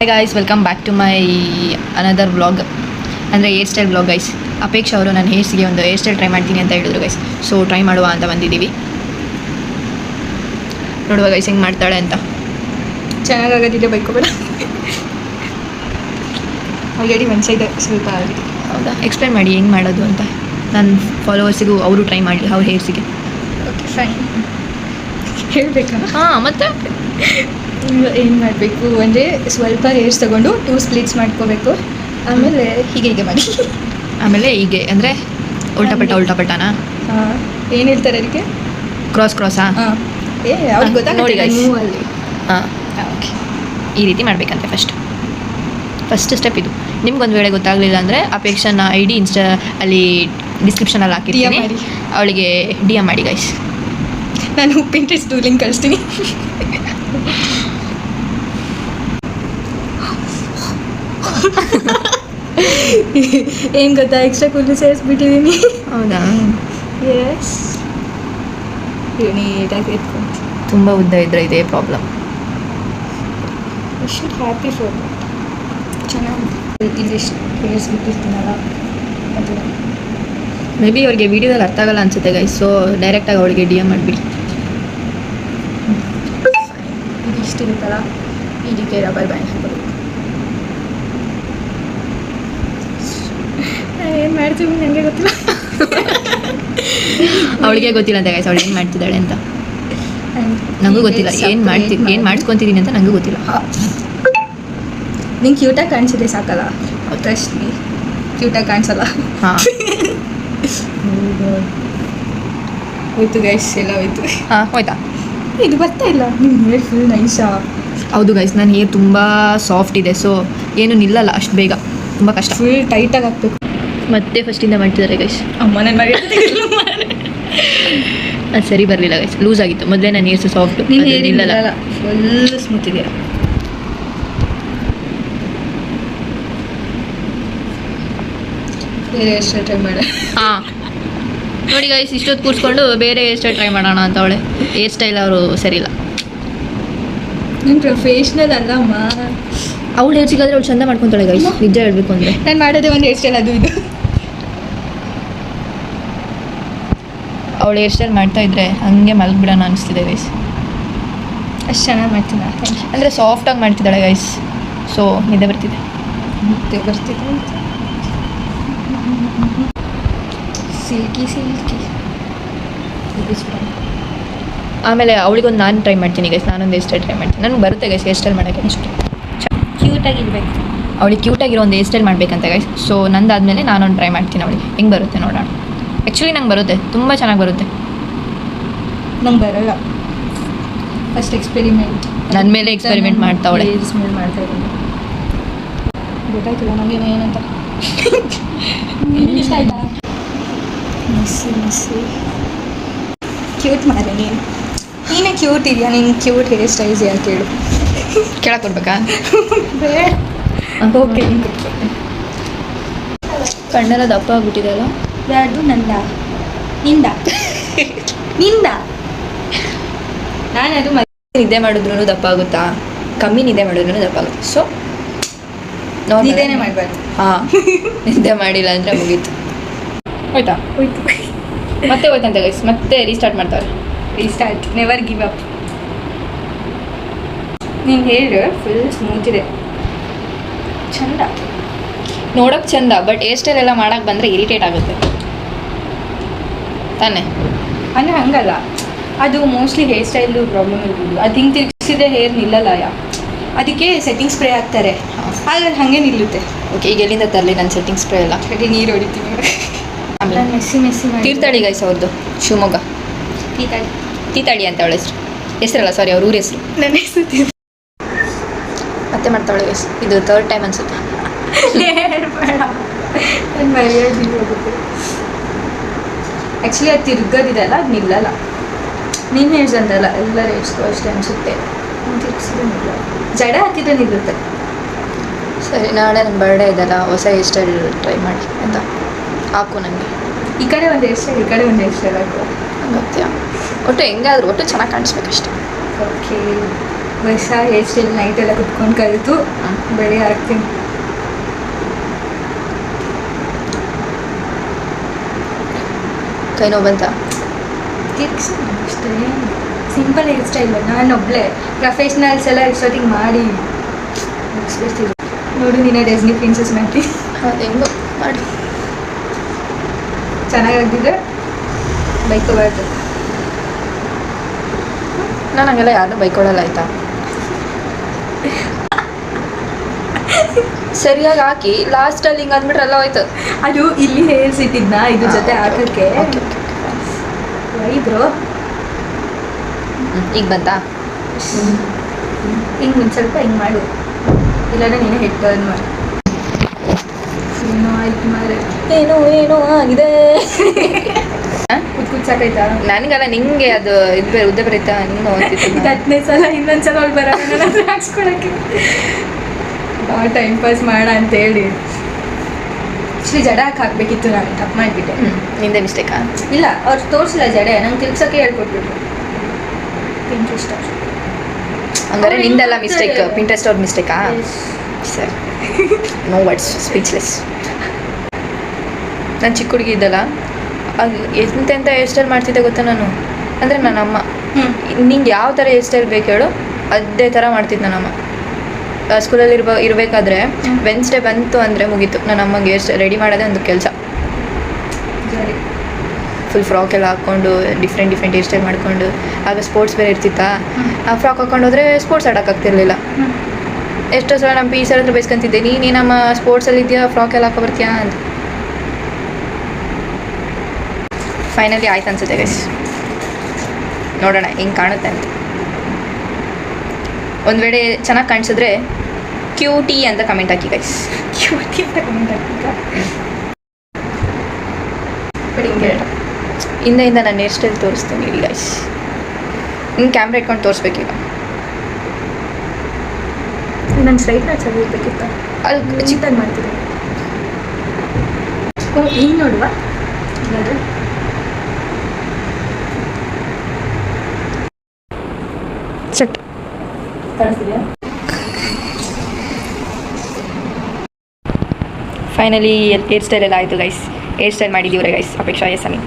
Hi guys, welcome back to my another vlog. ಅಂದರೆ hair style vlog guys. Apeksha ಅವರು ನಾನು ಹೇರ್ಸ್ಗೆ ಒಂದು ಹೇರ್ ಸ್ಟೈಲ್ ಟ್ರೈ ಮಾಡ್ತೀನಿ ಅಂತ ಹೇಳಿದ್ರು ಗೈಸ್. ಸೊ ಟ್ರೈ ಮಾಡುವ ಅಂತ ಬಂದಿದ್ದೀವಿ. ನೋಡುವ ಗೈಸ್ ಹೆಂಗೆ ಮಾಡ್ತಾಳೆ ಅಂತ. ಚೆನ್ನಾಗಾಗೋದಿದೆ ಬೈಕೋಬೇಡ. ಆಲ್ರೆಡಿ ಮನ್ಸಿದೆ ಸ್ವಲ್ಪ ಆಗಿದೆ. ಹೌದಾ, ಎಕ್ಸ್ಪ್ಲೇನ್ ಮಾಡಿ ಹೆಂಗೆ ಮಾಡೋದು ಅಂತ. ನನ್ನ ಫಾಲೋವರ್ಸಿಗೂ ಅವರು ಟ್ರೈ ಮಾಡಲಿ ಅವ್ರ ಹೇರ್ಸಿಗೆ. Okay fine. ಹೇಳಬೇಕಾ? ಹಾಂ, ಮತ್ತು ಏನು ಮಾಡಬೇಕು ಅಂದರೆ ಸ್ವಲ್ಪ ಹೇರ್ಸ್ ತೊಗೊಂಡು 2 ಸ್ಪ್ಲಿಟ್ಸ್ ಮಾಡ್ಕೋಬೇಕು. ಆಮೇಲೆ ಹೀಗೆ ಮಾಡಿ. ಆಮೇಲೆ ಹೀಗೆ ಅಂದರೆ ಉಲ್ಟಾ ಪಲ್ಟಾನಾ? ಹಾಂ, ಏನು ಹೇಳ್ತಾರೆ ಅದಕ್ಕೆ? ಕ್ರಾಸಾ? ಹಾಂ, ಅವ್ರಿಗೆ ನೋಡಿ guys. ಗೊತ್ತಾಗುತ್ತೆ ಅಲ್ಲಿ. ಹಾಂ, ಓಕೆ, ಈ ರೀತಿ ಮಾಡಬೇಕಂತೆ ಫಸ್ಟ್ ಸ್ಟೆಪ್ ಇದು. ನಿಮ್ಗೊಂದು ವೇಳೆ ಗೊತ್ತಾಗಲಿಲ್ಲ ಅಂದರೆ ಅಪೇಕ್ಷನ ID ಇನ್ಸ್ಟಾ ಅಲ್ಲಿ ಡಿಸ್ಕ್ರಿಪ್ಷನಲ್ಲಿ ಹಾಕಿರ್ತೀನಿ, ಮಾಡಿ. ಅವಳಿಗೆ DM ಮಾಡಿ ಗೈಸ್. ನಾನು Pinterest ಲಿಂಕ್ ಕಳಿಸ್ತೀನಿ. ಏನು ಗೊತ್ತಾ, ಎಕ್ಸ್ಟ್ರಾ ಕೂದಲು ಸೇರಿಸ್ಬಿಟ್ಟಿದ್ದೀನಿ. ಹೌದಾ? ಎಸ್, ನೀಟಾಗಿ ಎತ್ಕೊಂಡು. ತುಂಬ ಉದ್ದ ಇದ್ದರೆ ಇದೇ ಪ್ರಾಬ್ಲಮ್. ಶುಡ್ ಹ್ಯಾಪಿ ಫಾರ್ ಚೆನ್ನಾಗಿ ಇದಿಷ್ಟು ಹೇರಿಸ್ಬಿಟ್ಟಿರ್ತೀನಲ್ಲ ಅದು. ಮೇ ಬಿ ಅವ್ರಿಗೆ ವೀಡಿಯೋದಲ್ಲಿ ಅರ್ಥ ಆಗಲ್ಲ ಅನ್ಸುತ್ತೆ ಗೈಸ್. ಸೊ ಡೈರೆಕ್ಟಾಗಿ ಅವಳಿಗೆ DM ಮಾಡಿಬಿಡಿ. ಇದಿಷ್ಟಿರುತ್ತಲ್ಲ, ಇದಕ್ಕೆ ರಬ್ಬರ್ ಬ್ಯಾಂಡ್ ಹಾಕೋದು. ಏನು ಮಾಡ್ತೀವಿ ನನಗೆ ಗೊತ್ತಿಲ್ಲ. ಅವಳಿಗೆ ಗೊತ್ತಿಲ್ಲ ಅಂತ ಗೈಸ್, ಅವಳು ಏನು ಮಾಡ್ತಿದ್ದಾಳೆ ಅಂತ ನನಗೂ ಗೊತ್ತಿಲ್ಲ. ಏನು ಮಾಡಿಸ್ಕೊತಿದ್ದೀನಿ ಅಂತ ನನಗೂ ಗೊತ್ತಿಲ್ಲ. ನಿಂಗೆ ಕ್ಯೂಟಾಗಿ ಕಾಣಿಸಿದೆ ಸಾಕಲ್ಲ, ಟ್ರಸ್ಟ್ ಮೀ, ಕ್ಯೂಟಾಗಿ ಕಾಣಿಸಲ್ಲ. ಹಾಂ, ಹೋಯ್ತು ಗೈಸ್, ಎಲ್ಲ ಹೋಯ್ತು. ಹಾಂ ಹೋಯ್ತಾ? ಇದು ಬರ್ತಾ ಇಲ್ಲ. ನಿಮ್ಮ ಹೇರ್ ಫುಲ್ ನೈಸಾ? ಹೌದು ಗೈಸ್, ನನ್ನ ಹೇರ್ ತುಂಬ ಸಾಫ್ಟ್ ಇದೆ. ಸೊ ಏನು ನಿಲ್ಲಲ್ಲ ಅಷ್ಟು ಬೇಗ, ತುಂಬ ಕಷ್ಟ. ಫುಲ್ ಟೈಟಾಗಿ ಹಾಕ್ಬೇಕು. ಮತ್ತೆ ಫಸ್ಟಿಂದ ಮಾಡ್ತಿದ್ದಾರೆ ಗೈಸ್. ಅಮ್ಮ ನನ್ನ ಮಗ ಅದು ಸರಿ ಬರಲಿಲ್ಲ ಗೈಸ್, ಲೂಸ್ ಆಗಿತ್ತು. ಮೊದಲೇ ನನ್ನ ಹೇರ್ಸು ಸಾಫ್ಟ್, ನಿನ್ನ ಹೇರ್ ನಿಲ್ಲಲ್ಲ. ಇಲ್ಲ, ಫುಲ್ ಸ್ಮೂತ್ ಇದೆಯಾ? ಬೇರೆ ಹೇರ್ ಸ್ಟೈಲ್ ಟ್ರೈ ಮಾಡ. ಹಾಂ ನೋಡಿ ಗೈಸ್, ಇಷ್ಟೊತ್ತು ಕೂರಿಸ್ಕೊಂಡು ಬೇರೆ ಹೇರ್ ಸ್ಟೈಲ್ ಟ್ರೈ ಮಾಡೋಣ ಅಂತ ಅವಳೆ. ಹೇರ್ ಸ್ಟೈಲ್ ಅವರು ಸರಿಯಿಲ್ಲ. ನೀನು ಪ್ರೊಫೆಷ್ನಲ್ ಅಲ್ಲಮ್ಮ. ಅವಳು ಹೇರ್ ಸಿಗಾದ್ರೆ ಅವಳು ಚಂದ ಮಾಡ್ಕೊತಾಳೆ ಗೈಸ್, ನಿಜ ಹೇಳಬೇಕು ಅಂದರೆ. ನಾನು ಮಾಡೋದೇ ಒಂದು ಹೇರ್ ಸ್ಟೈಲ್, ಅದು ಇದು. ಅವಳು ಹೇರ್ ಸ್ಟೈಲ್ ಮಾಡ್ತಾ ಇದ್ರೆ ಹಂಗೆ ಮಲಗಿಬಿಡೋಣ ಅನಿಸ್ತಿದೆ ಗೈಸ್. ಅಷ್ಟು ಚೆನ್ನಾಗಿ ಮಾಡ್ತೀನಿ ಅಂದರೆ ಸಾಫ್ಟಾಗಿ ಮಾಡ್ತಿದ್ದಾಳೆ ಗೈಸ್. ಸೊ ನಿದ್ದೆ ಬರ್ತಿದೆ. ಮತ್ತೆ ಬರ್ತಿದೆ. ಸಿಲ್ಕಿ ಆಮೇಲೆ ಅವಳಿಗೊಂದು ನಾನು ಟ್ರೈ ಮಾಡ್ತೀನಿ ಗೈಸ್. ನಾನೊಂದು ಹೇರ್ ಸ್ಟೈಲ್ ಟ್ರೈ ಮಾಡ್ತೀನಿ. ನನಗೆ ಬರುತ್ತೆ ಗೈಸ್ ಹೇರ್ ಸ್ಟೈಲ್ ಮಾಡೋಕ್ಕೆ ಅಷ್ಟು. ಕ್ಯೂಟಾಗಿರ್ಬೇಕು. ಅವಳಿಗೆ ಕ್ಯೂಟಾಗಿರೋ ಒಂದು ಹೇರ್ ಸ್ಟೈಲ್ ಮಾಡಬೇಕಂತ ಗೈಸ್. ಸೊ ನಂದಾದಮೇಲೆ ನಾನೊಂದು ಟ್ರೈ ಮಾಡ್ತೀನಿ. ಅವಳಿಗೆ ಹೆಂಗೆ ಬರುತ್ತೆ ನೋಡೋಣ. ಆ್ಯಕ್ಚುಲಿ ನಂಗೆ ಬರುತ್ತೆ, ತುಂಬ ಚೆನ್ನಾಗಿ ಬರುತ್ತೆ. ನಂಗೆ ಬರಲ್ಲ. ಫಸ್ಟ್ ಎಕ್ಸ್ಪೆರಿಮೆಂಟ್ ನನ್ನ ಮೇಲೆ ಎಕ್ಸ್ಪೆರಿಮೆಂಟ್ ಮಾಡ್ತಾವಳೆ. ಸ್ಮೆಲ್ ಮಾಡ್ತಾ ಇದ್ದೀನಿ, ಗೊತ್ತಾಯ್ತಿಲ್ಲ ನನಗೆ ಏನಂತ. ಇಷ್ಟ ಆಯ್ತಾ? ಮಿಸ್ಸಿ ಕ್ಯೂಟ್ ಮಾರೆ ನೀನೇ ಕ್ಯೂಟ್ ಇದೆಯಾ? ನೀನು ಕ್ಯೂಟ್ ಹೇರ್ ಸ್ಟೈಲ್ಸ್ ಯಾಕೆ ಕೇಳು. ಕೇಳಕ್ಕೆ ಕೊಡ್ಬೇಕಾ? ಓಕೆ, ಕಣ್ಣೆಲ್ಲ ದಪ್ಪ ಆಗ್ಬಿಟ್ಟಿದೆ ಅಲ್ಲ. ಯಾರ್ದು? ನಿಂದ ನಾನದು ನಿದ್ದೆ ಮಾಡಿದ್ರು ದಪ್ಪ ಆಗುತ್ತಾ? ಕಮ್ಮಿ ನಿದ್ದೆ ಮಾಡಿದ್ರು ದಪ್ಪ ಆಗುತ್ತೆ. ಸೊ ನಿದ್ದೆನೇ ಮಾಡಬಾರ್ದು. ಹಾಂ, ನಿದ್ದೆ ಮಾಡಿಲ್ಲ ಅಂದರೆ ಮುಗೀತು. ಹೋಯ್ತಾ? ಹೋಯ್ತು. ಮತ್ತೆ ಹೋಯ್ತಂತೆ ಗೈಸ್, ಮತ್ತೆ ರೀಸ್ಟಾರ್ಟ್ ಮಾಡ್ತಾರೆ. Restart, never give up. ನಿನ್ನ ಹೇರ್ ಫುಲ್ ಸ್ಮೂತ್ ಇದೆ, ಚಂದ ನೋಡೋಕೆ ಚಂದ. ಬಟ್ ಹೇರ್ ಸ್ಟೈಲ್ ಎಲ್ಲ ಮಾಡೋಕ್ಕೆ ಬಂದರೆ ಇರಿಟೇಟ್ ಆಗುತ್ತೆ ತಾನೇ? ಅಂದರೆ ಹಂಗಲ್ಲ, ಅದು ಮೋಸ್ಟ್ಲಿ ಹೇರ್ ಸ್ಟೈಲು ಪ್ರಾಬ್ಲಮ್ ಇರ್ಬೋದು. ಅದು ಹಿಂಗೆ ತಿರುಗಿಸಿದ್ರೆ ಹೇರ್ ನಿಲ್ಲಲ್ಲ. ಅದಕ್ಕೆ ಸೆಟ್ಟಿಂಗ್ ಸ್ಪ್ರೇ ಹಾಕ್ತಾರೆ, ಆದರೆ ಹಾಗೆ ನಿಲ್ಲುತ್ತೆ. ಓಕೆ, ಈಗ ಎಲ್ಲಿಂದ ತರಲಿ ನನ್ನ ಸೆಟ್ಟಿಂಗ್ ಸ್ಪ್ರೇ ಎಲ್ಲ? ಸರಿ, ನೀರು ಹೊಡಿತೀನಿ. ಆಮೇಲೆ ಮೆಸ್ಸಿ ಮಾಡಿ. ತೀರ್ಥಹಳ್ಳಿ ಗೈಸ್ ಅವ್ರದ್ದು, ಶಿವಮೊಗ್ಗ. ತೀರ್ಥಹಳ್ಳಿ ಅಂತ ಅವಳ ಹೆಸರಲ್ಲ, ಸಾರಿ ಅವ್ರ ಊರ ಹೆಸರು. ನನ್ನ ಹೆಸರು ಮತ್ತೆ ಮಾಡ್ತಾವಳೆ ಗೈಸ್. ಇದು 3rd ಟೈಮ್ ಅನ್ಸುತ್ತೆ. ಬೇಡ, ನನ್ನ ಮರ್ಯಾದೆ ಹೋಗುತ್ತೆ. ಆ್ಯಕ್ಚುಲಿ ಅದು ತಿರ್ಗೋದಿದೆಲ್ಲ, ಅದು ನಿಲ್ಲಲ್ಲ. ನೀನು ಹೇರ್ಸ್ ಅಂತಲ್ಲ, ಎಲ್ಲರ ಹೇರ್ಸ್ಗೂ ಅಷ್ಟೇ ಅನಿಸುತ್ತೆ. ತಿರ್ಗಿಸಿದ್ರೆ ನಿಲ್ಲ, ಜಡ ಹಾಕಿದ್ರೆ ನಿಲ್ಲುತ್ತೆ. ಸರಿ, ನಾಳೆ ನನ್ನ ಬರ್ಡೇ ಇದೆಲ್ಲ, ಹೊಸ ಹೇರ್ ಸ್ಟೈಲ್ ಟ್ರೈ ಮಾಡಿ ಅಂತ ಹಾಕು ನನಗೆ. ಈ ಕಡೆ ಒಂದು ಹೇರ್ ಸ್ಟೈಲ್, ಈ ಕಡೆ ಒಂದು ಹೇರ್ ಸ್ಟೈಲ್ ಹಾಕು. ಗೊತ್ತಾ? ಒಟ್ಟು ಹೆಂಗಾದ್ರೂ ಒಟ್ಟು ಚೆನ್ನಾಗಿ ಕಾಣಿಸ್ಬೇಕಷ್ಟೆ. ಓಕೆ, ವರ್ಷ ಹೇರ್ ಸ್ಟೈಲ್ ನೈಟೆಲ್ಲ ಕುತ್ಕೊಂಡು ಕಲಿತು ಬೆಳೆ ಹಾಕ್ತೀನಿ. ಕೈ ನೋವು ಬಂತ? ಅಷ್ಟೇ ಸಿಂಪಲ್ ಹೇರ್ ಸ್ಟೈಲ್. ನಾನು ಒಬ್ಳೆ, ಪ್ರೊಫೆಷ್ನಲ್ಸ್ ಎಲ್ಲ ಇಷ್ಟೊತ್ತಿಗೆ ಮಾಡಿ ಮುಗಿಸ್ಬಿಡ್ತೀವಿ. ನೋಡು ನೀನು ಡೆಸ್ನಿ ಪ್ರಿನ್ಸಸ್ ಮಾಡಿ ಅದು ಹೆಂಗೋ ಮಾಡಿ ಚೆನ್ನಾಗಾಗಿದ್ರೆ ಬೈಕೋಬಾರ್ದು. ನಾನು ಹಂಗೆಲ್ಲ ಯಾರನ್ನೂ ಬೈಕೊಡಲ್ಲ ಆಯಿತಾ. ಸರಿಯಾಗಿ ಹಾಕಿ ಲಾಸ್ಟಲ್ಲಿ ಹಿಂಗೆ ಅಂದ್ಬಿಟ್ರೆ ಎಲ್ಲ ಹೋಯ್ತು. ಅದು ಇಲ್ಲಿ ಹೇರ್ಸ್ ಇಟ್ಟಿದ್ನ ಇದ್ರ ಜೊತೆ ಹಾಕಕ್ಕೆ. ವೈ ಬ್ರೋ, ಈಗ ಬಂತಾ? ಹಿಂಗೆ ಒಂದು ಸ್ವಲ್ಪ ಹಿಂಗೆ ಮಾಡು, ಇಲ್ಲಾಂದ್ರೆ ನೀನು ಹೆಡ್ ಟರ್ನ್ ಮಾಡು. ಏನೋ ಆಯ್ತು ಮಾರೆ, ಏನೋ ಆಗಿದೆ. ಕುತ್ಸಾಕೈತಾ? ನನಗಲ್ಲ, ನಿಂಗೆ ಅದು ಇದು ಬೇರೆ ಉದ್ದ ಬರೀತಾ ನಿಂಗೆ ಹೋಗ್ತಿತ್ತು. 10ನೇ ಸಲ ಇನ್ನೊಂದ್ಸಲ ಅವ್ಳು ಬರೋಣ ಹಾಕ್ಸ್ಕೊಳಕ್ಕೆ. ಟೈಮ್ ಪಾಸ್ ಮಾಡ ಅಂತೇಳಿ ಜಡ ಹಾಕ್ಬೇಕಿತ್ತು. ನಾನು ತಪ್ಪು ಮಾಡಿಬಿಟ್ಟೆ. ನಿಂದೆ ಮಿಸ್ಟೇಕಾ? ಇಲ್ಲ, ಅವ್ರು ತೋರಿಸಿಲ್ಲ ಜಡೆ, ನಂಗೆ ತಿಳ್ಸೋಕ್ಕೆ ಹೇಳ್ಕೊಟ್ಬಿಟ್ರು. ಪಿಂಟ್ರೆಸ್ಟ್ ಅವ್ರು. ಹಂಗಾರೆ ನಿಂದೆಲ್ಲ ಮಿಸ್ಟೇಕ್, ಪಿಂಟ್ರೆಸ್ಟ್ ಅವ್ರ ಮಿಸ್ಟೇಕಾ? ಸರಿ, ನೋ ವರ್ಡ್ಸ್, ಸ್ಪೀಚ್ಲೆಸ್. ನಾನು ಚಿಕ್ಕ ಹುಡುಗಿ ಇದ್ದಲ್ಲ, ಅದು ಎಂತೆಂಥ ಹೇರ್ ಸ್ಟೈಲ್ ಮಾಡ್ತಿದ್ದೆ ಗೊತ್ತಾ ನಾನು. ಅಂದರೆ ನನ್ನಮ್ಮ ನಿಂಗೆ ಯಾವ ಥರ ಹೇರ್ ಸ್ಟೈಲ್ ಬೇಕು ಹೇಳು, ಅದೇ ಥರ ಮಾಡ್ತಿದ್ದೆ ನನ್ನಮ್ಮ. ಸ್ಕೂಲಲ್ಲಿ ಇರಬೇಕಾದ್ರೆ ವೆನ್ಸ್ಡೇ ಬಂತು ಅಂದರೆ ಮುಗೀತು, ನನ್ನ ಅಮ್ಮಗೆ ಹೇರ್ ಸ್ಟೈಲ್ ರೆಡಿ ಮಾಡೋದೇ ಒಂದು ಕೆಲಸ. ಫುಲ್ ಫ್ರಾಕ್ ಎಲ್ಲ ಹಾಕ್ಕೊಂಡು ಡಿಫ್ರೆಂಟ್ ಹೇರ್ ಸ್ಟೈಲ್ ಮಾಡಿಕೊಂಡು, ಆಗ ಸ್ಪೋರ್ಟ್ಸ್ ಬೇರೆ ಇರ್ತಿತ್ತಾ, ಆ ಫ್ರಾಕ್ ಹಾಕ್ಕೊಂಡು ಹೋದರೆ ಸ್ಪೋರ್ಟ್ಸ್ ಆಡೋಕ್ಕಾಗ್ತಿರ್ಲಿಲ್ಲ. ಎಷ್ಟೋ ಸಲ ನಮ್ಮ ಪಿ ಸರ್ ಹತ್ರ ಬೈಸ್ಕೊಂತಿದ್ದೆ, ನೀನಮ್ಮ ಸ್ಪೋರ್ಟ್ಸಲ್ಲಿ ಇದೆಯಾ, ಫ್ರಾಕ್ ಎಲ್ಲ ಹಾಕೋ ಬರ್ತೀಯಾ ಅಂತ. ಫೈನಲಿ ಆಯ್ತು ಅನ್ಸುತ್ತೆ ಗೈಸ್. ನೋಡೋಣ ಹೆಂಗೆ ಕಾಣುತ್ತೆ ಅಂತ. ಒಂದು ವೇಳೆ ಚೆನ್ನಾಗಿ ಕಾಣಿಸಿದ್ರೆ ಕ್ಯೂಟಿ ಅಂತ ಕಮೆಂಟ್ ಹಾಕಿ ಗೈಸ್. ಕ್ಯೂಟಿ ಅಂತ ಕಮೆಂಟ್ ಹಾಕಿದ್ದ. ಹಿಂದೆಯಿಂದ ನಾನು ಹೇರ್ ಸ್ಟೈಲ್ ತೋರಿಸ್ತೀನಿ ಇಲ್ಲಿ ಗೈಸ್. ಇನ್ನು ಕ್ಯಾಮ್ರಾ ಇಟ್ಕೊಂಡು ತೋರಿಸ್ಬೇಕೀಗ. ನನ್ನ ಸ್ಟ್ರೈಟ್ನ ಚೆನ್ನಾಗಿರ್ಬೇಕಿತ್ತು, ಅಲ್ಲಿ ಚಿಕ್ಕದಾಗಿ ಮಾಡ್ತಿದ್ದೆ. ಹಿಂಗೆ ನೋಡುವ ನೋಡ್ರಿ. ಸೆಟ್ ಕಾಣಿಸ್ತಿದೆಯಾ? ಫೈನಲಿ ಹೇರ್ ಸ್ಟೈಲ್ ಎಲ್ಲ ಆಯಿತು ಗೈಸ್. ಹೇರ್ ಸ್ಟೈಲ್ ಮಾಡಿದ್ದೀವ್ರೆ ಗೈಸ್ ಅಪೇಕ್ಷಾ ಎಸ್ ಅನಿ.